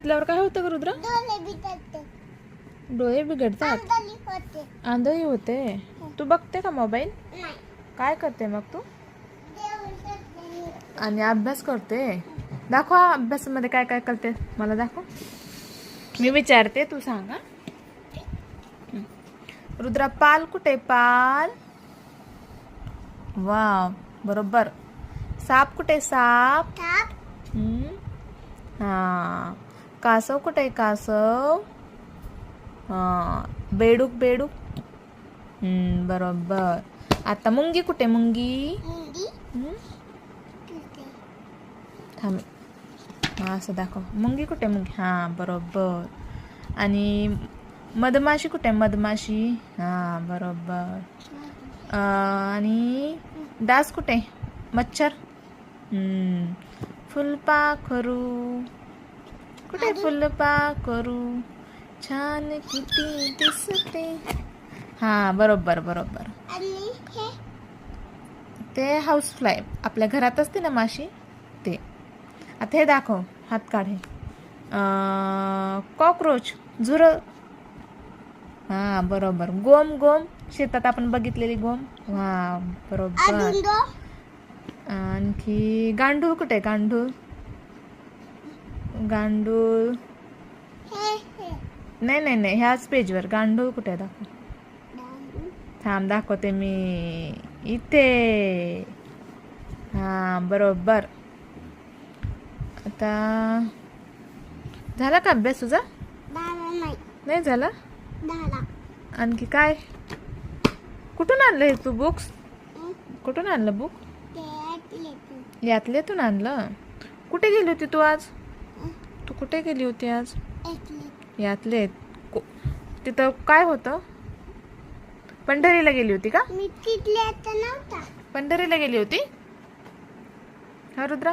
त्यावर काय होतं ग रुद्र? डोळे बिघडतात, आंधळी होते. तू बघते का मोबाईल? काय करते मग तू? आणि अभ्यास करते. दाखव अभ्यासामध्ये काय काय करते, मला दाखव. मी विचारते, तू सांगा. रुद्रा, पाल कुठे? पाल. वाव, बरोबर. साप कुठे? साप. हा. कासव कुठे? कासव. हा. बेडूक. बेडूक. बरोबर. आता मुंगी कुठे? मुंगी. थांब, हा असं दाखव. मुंगी कुठे? मुंगी. हा बरोबर. आणि मधमाशी कुठे? मधमाशी. हा बरोबर. आणि डास कुठे? मच्छर. फुलपाखरू कुठे? फुलपाखरू छान किती दिसते. हा बरोबर बरोबर. ते हाऊस फ्लाय, आपल्या घरात असते ना माशी, ते. आता हे दाखव, हात काढ. हे कॉक्रोच, झुर. हा बरोबर. गोम. गोम, शेतात आपण बघितलेली गोम. हा बरोबर. आणखी गांडूळ कुठे? गांडूळ. गांडूळ. नाही नाही नाही, ह्याच पेजवर गांडूळ कुठे? दाखव. थांब, दाखवते मी. इथे. हा बरोबर. आता झाला का अभ्यास तुझा? नाही झाला. आणखी काय? कुठून आणलं हे तू बुक्स? कुठून आणलं बुक? यातलेतून आणलं. कुठे गेली होती तू आज? तू कुठे गेली होती आज? यातले. तिथं काय होतं? पंढरीला गेली होती का? पंढरीला गेली होती. हा रुद्रा.